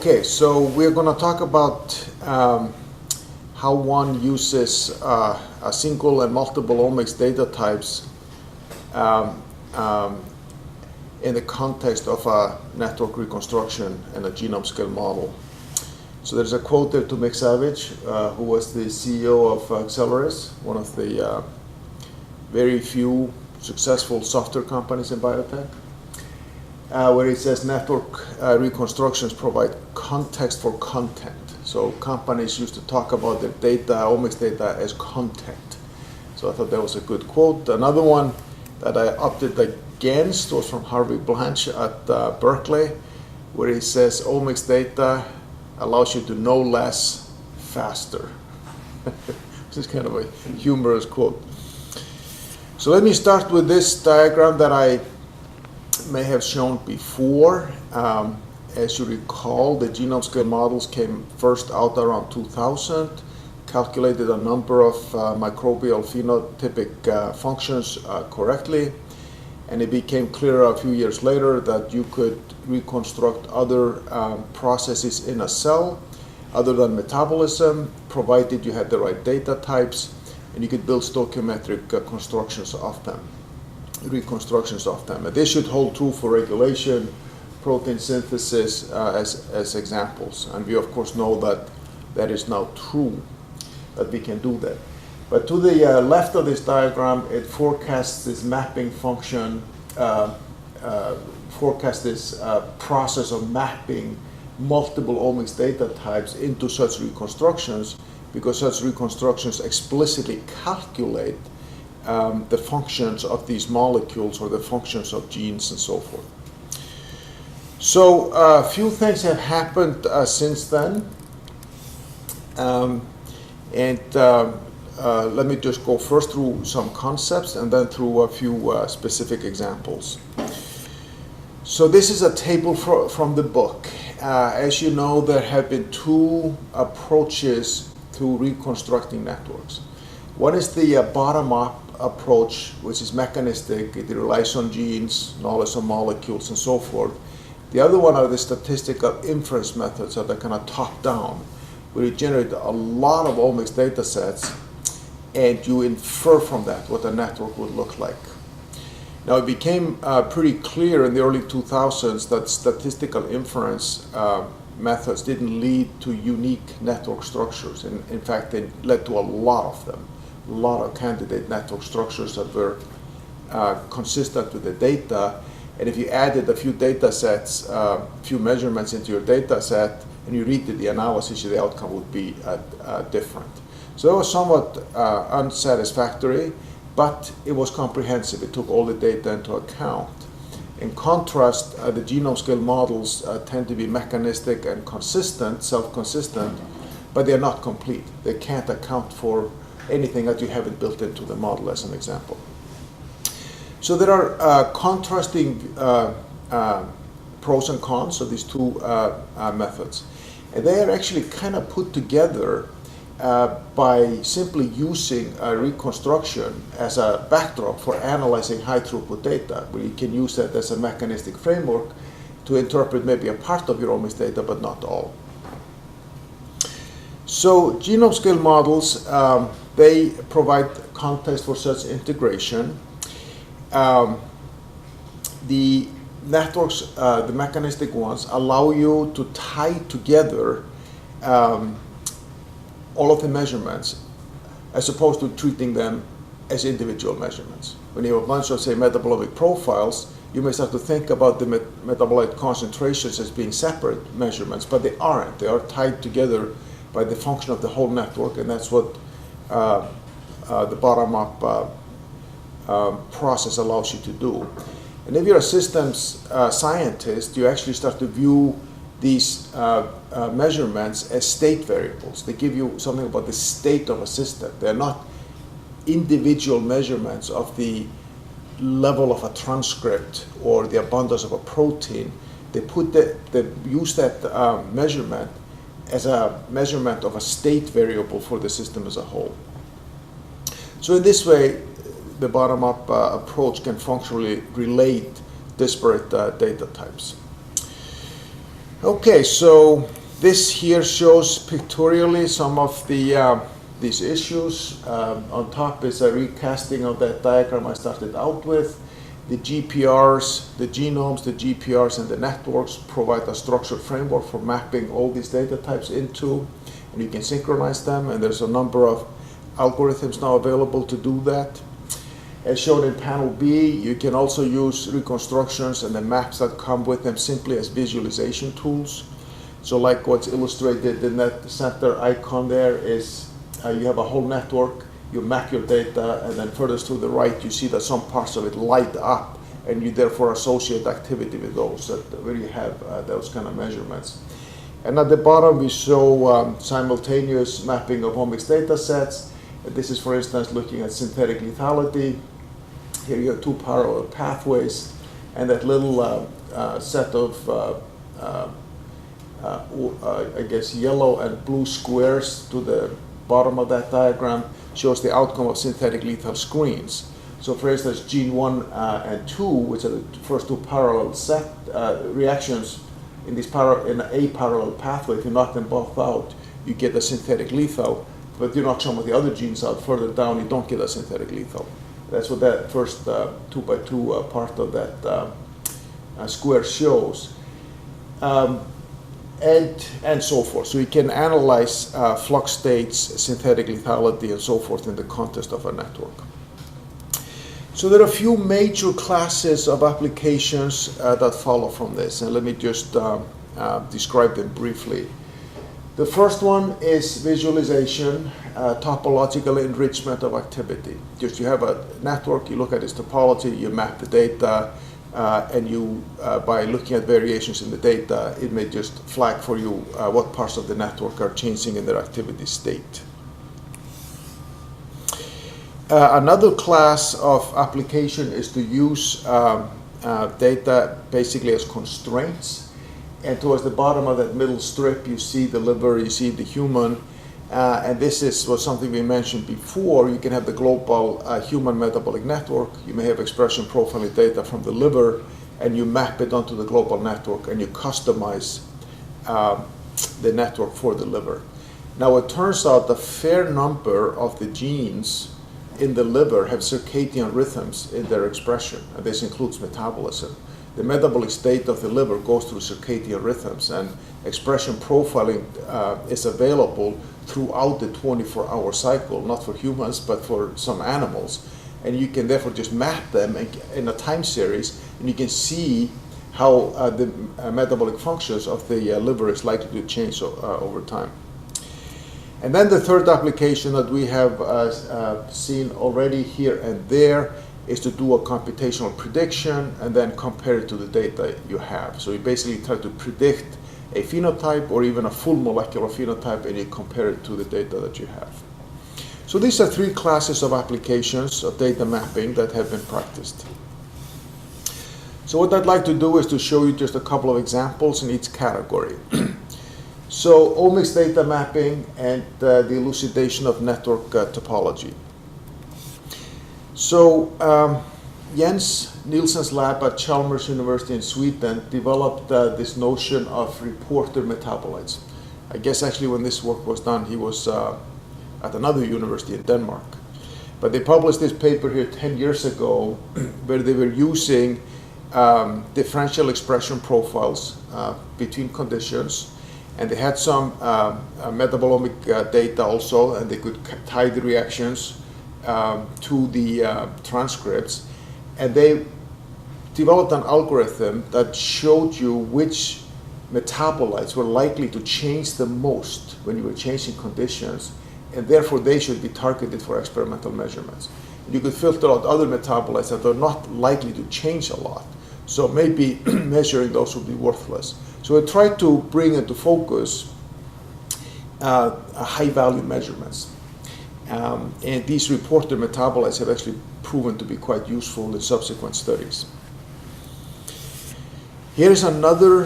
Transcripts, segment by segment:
Okay, so we're going to talk about how one uses a single and multiple omics data types in the context of a network reconstruction and a genome scale model. So there's a quote there to Mick Savage, who was the CEO of Acceleris, one of the very few successful software companies in biotech, where he says network reconstructions provide context for content. So companies used to talk about their data, omics data, as content. So I thought that was a good quote. Another one that I opted against was from Harvey Blanche at Berkeley, where he says omics data allows you to know less faster. This is kind of a humorous quote. So let me start with this diagram that I may have shown before. As you recall, the genome scale models came first out around 2000, calculated a number of microbial phenotypic functions correctly, and it became clear a few years later that you could reconstruct other processes in a cell other than metabolism, provided you had the right data types, and you could build stoichiometric constructions of them, reconstructions of them. And this should hold true for regulation, protein synthesis as examples. And we of course know that that is now true, that we can do that. But to the left of this diagram, it forecasts this mapping function, forecasts this process of mapping multiple omics data types into such reconstructions, because such reconstructions explicitly calculate the functions of these molecules or the functions of genes and so forth. So a few things have happened since then. Let me just go first through some concepts and then through a few specific examples. So this is a table from the book. As you know, there have been two approaches to reconstructing networks. One is the bottom-up approach, which is mechanistic. It relies on genes, knowledge of molecules, and so forth. The other one are the statistical inference methods that are kind of top-down, where you generate a lot of omics data sets and you infer from that what a network would look like. Now, it became pretty clear in the early 2000s that statistical inference methods didn't lead to unique network structures. In fact, they led to a lot of them, a lot of candidate network structures that were consistent with the data. And if you added a few data sets, a few measurements into your data set, and you redid the analysis, the outcome would be different. So it was somewhat unsatisfactory, but it was comprehensive. It took all the data into account. In contrast, the genome scale models tend to be mechanistic and consistent, self-consistent, but they're not complete. They can't account for anything that you haven't built into the model, as an example. So there are contrasting pros and cons of these two methods. And they are actually kind of put together by simply using a reconstruction as a backdrop for analyzing high throughput data, where you can use that as a mechanistic framework to interpret maybe a part of your omics data, but not all. So genome scale models, they provide context for such integration. The networks, the mechanistic ones, allow you to tie together all of the measurements as opposed to treating them as individual measurements. When you have a bunch of, say, metabolic profiles, you may start to think about the metabolic concentrations as being separate measurements, but they aren't. They are tied together by the function of the whole network, and that's what the bottom-up process allows you to do. And if you're a systems scientist, you actually start to view these measurements as state variables. They give you something about the state of a system. They're not individual measurements of the level of a transcript or the abundance of a protein. They use that measurement as a measurement of a state variable for the system as a whole. So in this way, the bottom-up approach can functionally relate disparate data types. Okay, so this here shows pictorially some of these issues. On top is a recasting of that diagram I started out with. The GPRs, the genomes, the GPRs, and the networks provide a structured framework for mapping all these data types into, and you can synchronize them, and there's a number of algorithms now available to do that. As shown in panel B, you can also use reconstructions and the maps that come with them simply as visualization tools. So like what's illustrated in that center icon there is you have a whole network, you map your data, and then furthest to the right you see that some parts of it light up, and you therefore associate activity with those where you have those kind of measurements. And at the bottom we show simultaneous mapping of omics data sets. This is, for instance, looking at synthetic lethality. Here you have two parallel pathways, and that little set of I guess yellow and blue squares to the bottom of that diagram shows the outcome of synthetic lethal screens. So for instance, gene 1 and 2, which are the first two parallel set reactions in a parallel pathway, if you knock them both out, you get a synthetic lethal. But if you knock some of the other genes out further down, you don't get a synthetic lethal. That's what that first 2x2 part of that square shows. And so forth. So you can analyze flux states, synthetic lethality, and so forth in the context of a network. So there are a few major classes of applications that follow from this, and let me just describe them briefly. The first one is visualization, topological enrichment of activity. Just you have a network, you look at its topology, you map the data, and you, by looking at variations in the data, it may just flag for you what parts of the network are changing in their activity state. Another class of application is to use data basically as constraints. And towards the bottom of that middle strip, you see the liver, you see the human, and this was something we mentioned before. You can have the global human metabolic network. You may have expression profiling data from the liver, and you map it onto the global network, and you customize the network for the liver. Now, it turns out a fair number of the genes in the liver have circadian rhythms in their expression, and this includes metabolism. The metabolic state of the liver goes through circadian rhythms, and expression profiling is available throughout the 24-hour cycle, not for humans, but for some animals. And you can therefore just map them in a time series, and you can see how the metabolic functions of the liver is likely to change over time. And then the third application that we have seen already here and there is to do a computational prediction and then compare it to the data you have. So you basically try to predict a phenotype or even a full molecular phenotype, and you compare it to the data that you have. So these are three classes of applications of data mapping that have been practiced. So what I'd like to do is to show you just a couple of examples in each category. So omics data mapping and the elucidation of network topology. So Jens Nielsen's lab at Chalmers University in Sweden developed this notion of reporter metabolites. I guess actually when this work was done, he was at another university in Denmark. But they published this paper here 10 years ago where they were using differential expression profiles between conditions, and they had some metabolomic data also, and they could tie the reactions to the transcripts, and they developed an algorithm that showed you which metabolites were likely to change the most when you were changing conditions, and therefore they should be targeted for experimental measurements. You could filter out other metabolites that are not likely to change a lot, so maybe measuring those would be worthless. So I tried to bring into focus high-value measurements. And these reported metabolites have actually proven to be quite useful in subsequent studies. Here's another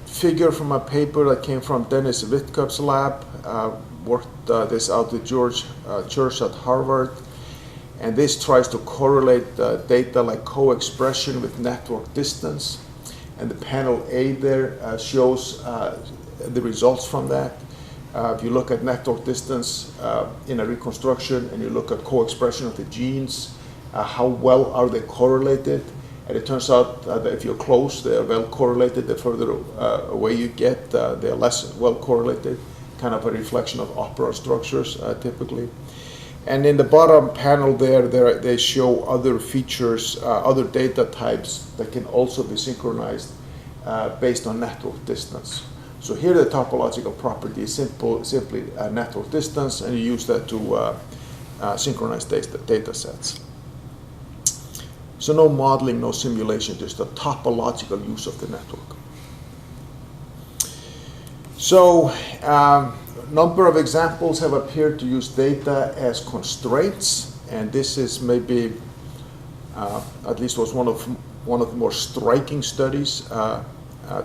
figure from a paper that came from Dennis Witkup's lab, worked this out with George Church at Harvard. And this tries to correlate data like co-expression with network distance. And the panel A there shows the results from that. If you look at network distance in a reconstruction and you look at co-expression of the genes, how well are they correlated? And it turns out that if you're close, they are well correlated. The further away you get, they're less well correlated, kind of a reflection of operon structures typically. And in the bottom panel there they show other features, other data types that can also be synchronized based on network distance. So here the topological property is simply network distance, and you use that to synchronize data sets. So no modeling, no simulation, just a topological use of the network. So number of examples have appeared to use data as constraints, and this is maybe, at least was one of the more striking studies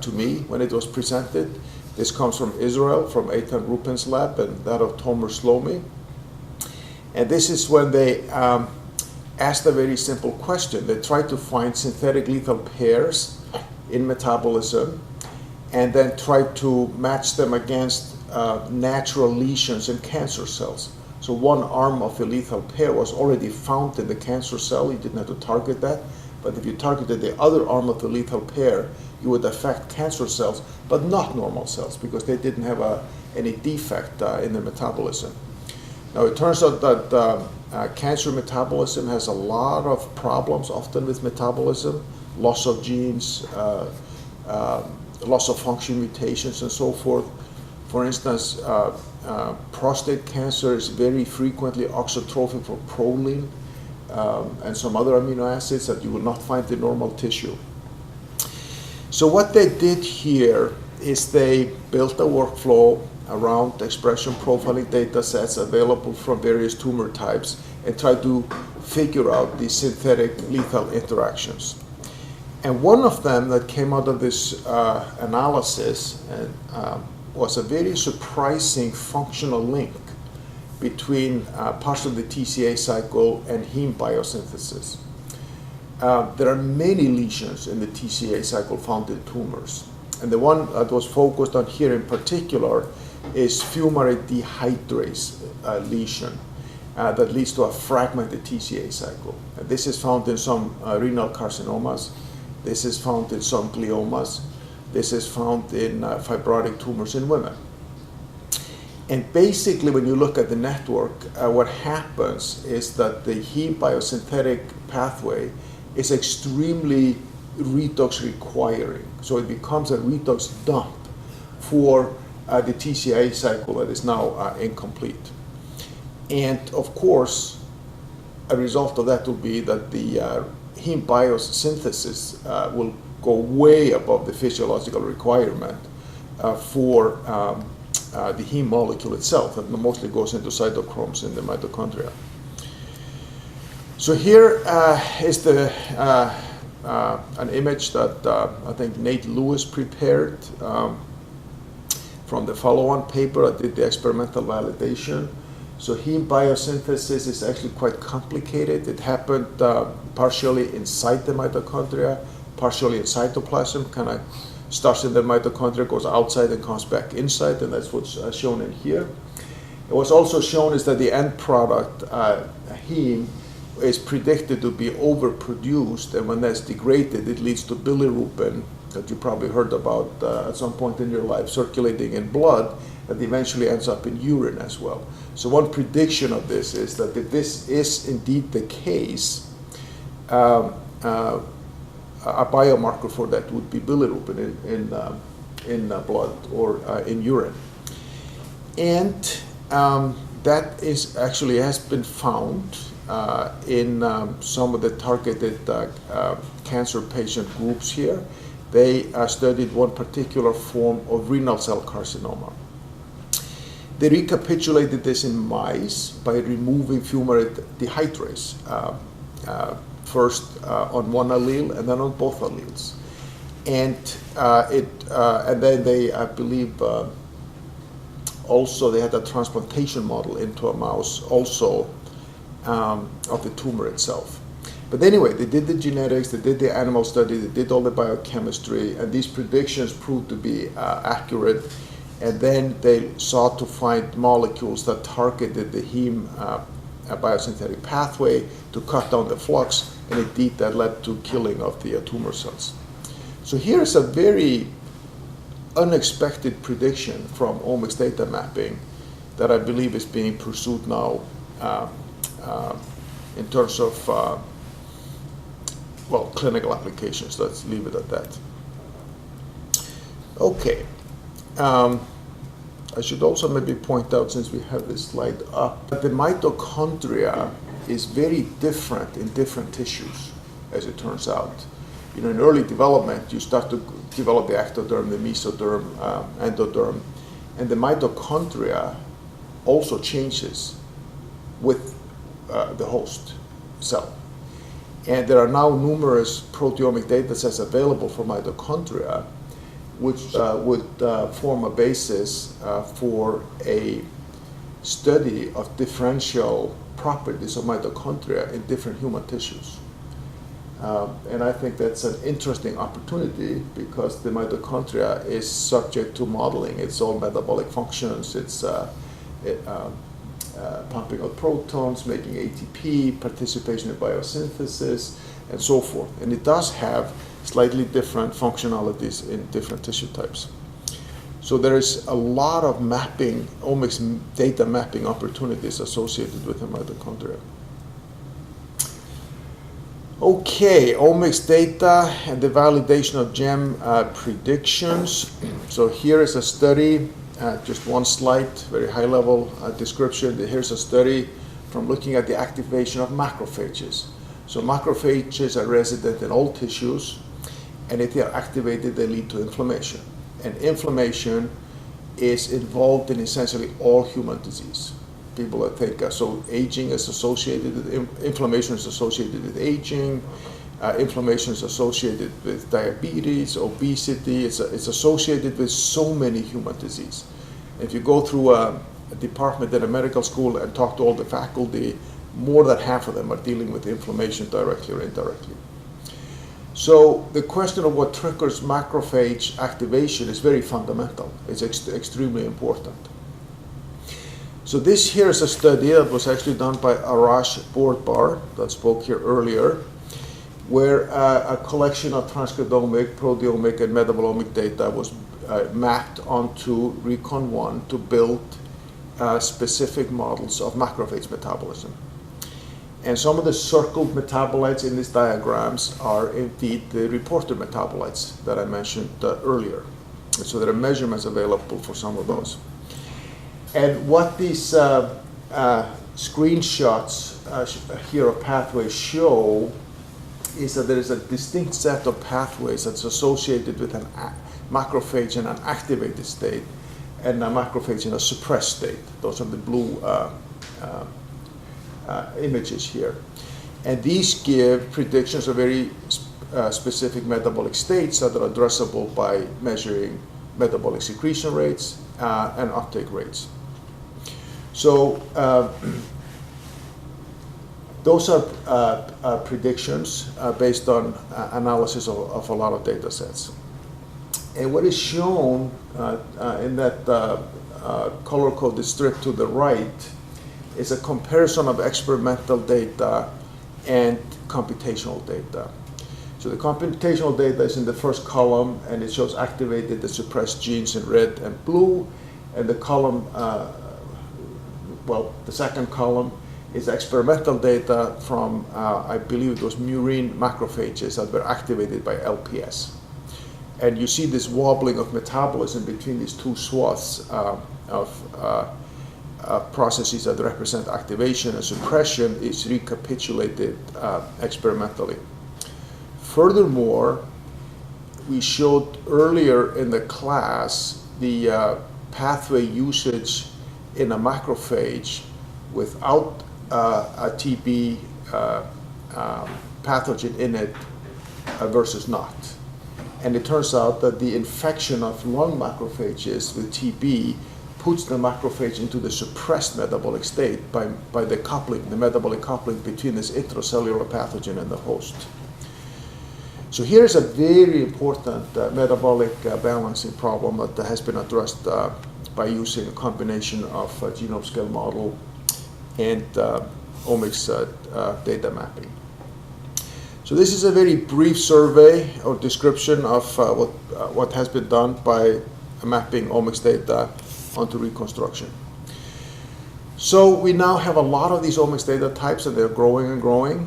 to me when it was presented. This comes from Israel, from Eitan Rupin's lab, and that of Tomer Shlomi. And this is when they asked a very simple question. They tried to find synthetic lethal pairs in metabolism and then tried to match them against natural lesions in cancer cells. So one arm of the lethal pair was already found in the cancer cell. You didn't have to target that. But if you targeted the other arm of the lethal pair, you would affect cancer cells, but not normal cells, because they didn't have any defect in the metabolism. Now, it turns out that cancer metabolism has a lot of problems, often with metabolism, loss of genes, loss of function mutations, and so forth. For instance, prostate cancer is very frequently oxytrophic for proline and some other amino acids that you will not find in normal tissue. So what they did here is they built a workflow around expression profiling data sets available from various tumor types and tried to figure out these synthetic lethal interactions. And one of them that came out of this analysis was a very surprising functional link between parts of the TCA cycle and heme biosynthesis. There are many lesions in the TCA cycle found in tumors. And the one that was focused on here in particular is fumarate dehydrase lesion that leads to a fragmented TCA cycle. And this is found in some renal carcinomas. This is found in some gliomas. This is found in fibrotic tumors in women. And basically, when you look at the network, what happens is that the heme biosynthetic pathway is extremely redox requiring. So it becomes a redox dump for the TCA cycle that is now incomplete. And of course, a result of that will be that the heme biosynthesis will go way above the physiological requirement for the heme molecule itself, that mostly goes into cytochromes in the mitochondria. So here is an image that I think Nate Lewis prepared from the follow-on paper. I did the experimental validation. So heme biosynthesis is actually quite complicated. It happened partially inside the mitochondria, partially in cytoplasm, kind of starts in the mitochondria, goes outside and comes back inside, and that's what's shown in here. What's also shown is that the end product, heme, is predicted to be overproduced, and when that's degraded, it leads to bilirubin, that you probably heard about at some point in your life, circulating in blood, that eventually ends up in urine as well. So one prediction of this is that if this is indeed the case, a biomarker for that would be bilirubin in blood or in urine. And that is actually has been found in some of the targeted cancer patient groups here. They studied one particular form of renal cell carcinoma. They recapitulated this in mice by removing fumarate dehydrase, first on one allele and then on both alleles. And then they, I believe, also they had a transplantation model into a mouse also of the tumor itself. But anyway, they did the genetics, they did the animal study, they did all the biochemistry, and these predictions proved to be accurate. And then they sought to find molecules that targeted the heme biosynthetic pathway to cut down the flux, and indeed that led to killing of the tumor cells. So here's a very unexpected prediction from omics data mapping that I believe is being pursued now in terms of well, clinical applications. Let's leave it at that. Okay. I should also maybe point out, since we have this slide up, that the mitochondria is very different in different tissues, as it turns out. You know, in early development, you start to develop the ectoderm, the mesoderm, endoderm, and the mitochondria also changes with the host cell. And there are now numerous proteomic data sets available for mitochondria, which would form a basis for a study of differential properties of mitochondria in different human tissues. And I think that's an interesting opportunity because the mitochondria is subject to modeling its own metabolic functions. It's pumping out protons, making ATP, participation in biosynthesis, and so forth. And it does have slightly different functionalities in different tissue types. So there is a lot of mapping, omics data mapping opportunities associated with the mitochondria. Okay, omics data and the validation of GEM predictions. So here is a study, just one slide, very high level description. Here's a study from looking at the activation of macrophages. So macrophages are resident in all tissues, and if they are activated, they lead to inflammation. And inflammation is involved in essentially all human disease. People that think so aging is associated with inflammation is associated with aging, inflammation is associated with diabetes, obesity. It's associated with so many human disease. If you go through a department at a medical school and talk to all the faculty, more than half of them are dealing with inflammation directly or indirectly. So the question of what triggers macrophage activation is very fundamental. It's extremely important. So this here is a study that was actually done by Arash Bordbar that spoke here earlier, where a collection of transcriptomic, proteomic, and metabolomic data was mapped onto Recon-1 to build specific models of macrophage metabolism. And some of the circled metabolites in these diagrams are indeed the reported metabolites that I mentioned earlier. And so there are measurements available for some of those. And what these screenshots here of pathways show is that there is a distinct set of pathways that's associated with a macrophage in an activated state and a macrophage in a suppressed state. Those are the blue images here. And these give predictions of very specific metabolic states that are addressable by measuring metabolic secretion rates and uptake rates. So those are predictions based on analysis of a lot of data sets. And what is shown in that color-coded strip to the right is a comparison of experimental data and computational data. So the computational data is in the first column, and it shows activated and suppressed genes in red and blue. And the column, the second column is experimental data from, I believe it was murine macrophages that were activated by LPS. And you see this wobbling of metabolism between these two swaths of processes that represent activation and suppression is recapitulated experimentally. Furthermore, we showed earlier in the class the pathway usage in a macrophage without a TB pathogen in it versus not. And it turns out that the infection of lung macrophages with TB puts the macrophage into the suppressed metabolic state by the coupling, the metabolic coupling between this intracellular pathogen and the host. So here's a very important metabolic balancing problem that has been addressed by using a combination of genome scale model and omics data mapping. So this is a very brief survey or description of what has been done by mapping omics data onto reconstruction. So we now have a lot of these omics data types, and they're growing and growing.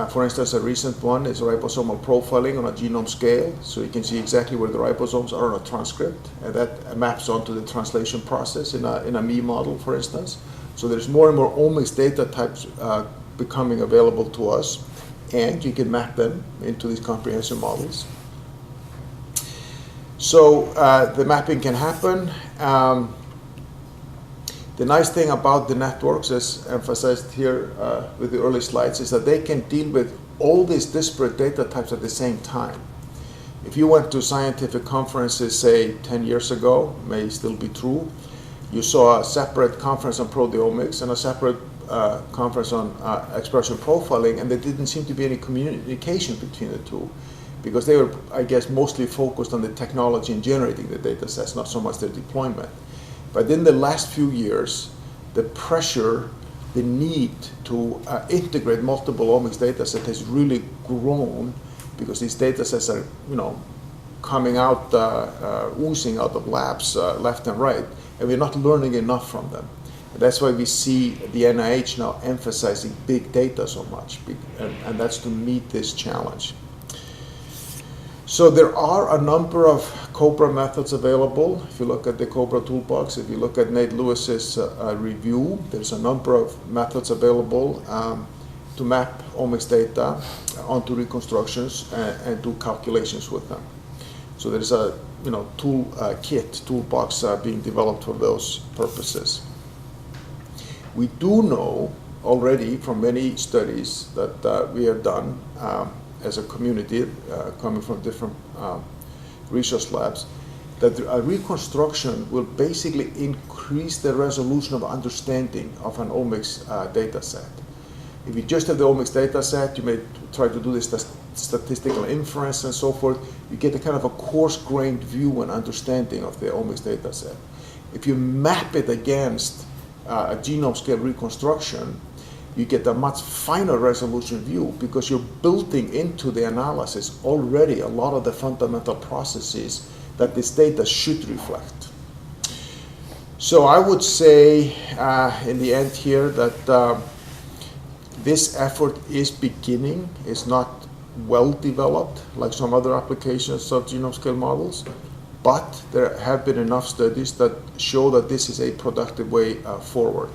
For instance, a recent one is ribosomal profiling on a genome scale, so you can see exactly where the ribosomes are on a transcript, and that maps onto the translation process in a me model, for instance. So there's more and more omics data types becoming available to us, and you can map them into these comprehensive models. So the mapping can happen. The nice thing about the networks, as emphasized here with the early slides, is that they can deal with all these disparate data types at the same time. If you went to scientific conferences, say 10 years ago, may still be true, you saw a separate conference on proteomics and a separate conference on expression profiling, and there didn't seem to be any communication between the two, because they were, I guess, mostly focused on the technology and generating the data sets, not so much their deployment. But in the last few years, the pressure, the need to integrate multiple omics data sets has really grown, because these data sets are, coming out, oozing out of labs left and right, and we're not learning enough from them. And that's why we see the NIH now emphasizing big data so much, and that's to meet this challenge. So there are a number of COBRA methods available. If you look at the COBRA toolbox, if you look at Nate Lewis's review, there's a number of methods available to map omics data onto reconstructions and do calculations with them. So there's a toolbox being developed for those purposes. We do know already from many studies that we have done as a community coming from different research labs, that a reconstruction will basically increase the resolution of understanding of an omics data set. If you just have the omics data set, you may try to do this statistical inference and so forth. You get a kind of a coarse-grained view and understanding of the omics data set. If you map it against a genome scale reconstruction, you get a much finer resolution view, because you're building into the analysis already a lot of the fundamental processes that this data should reflect. So I would say in the end here that this effort is beginning. It's not well developed like some other applications of genome scale models, but there have been enough studies that show that this is a productive way forward.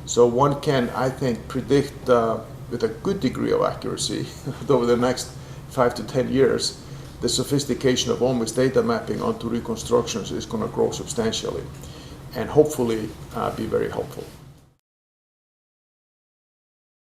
So one can, I think, predict with a good degree of accuracy that over the next 5 to 10 years, the sophistication of omics data mapping onto reconstructions is going to grow substantially, and hopefully be very helpful.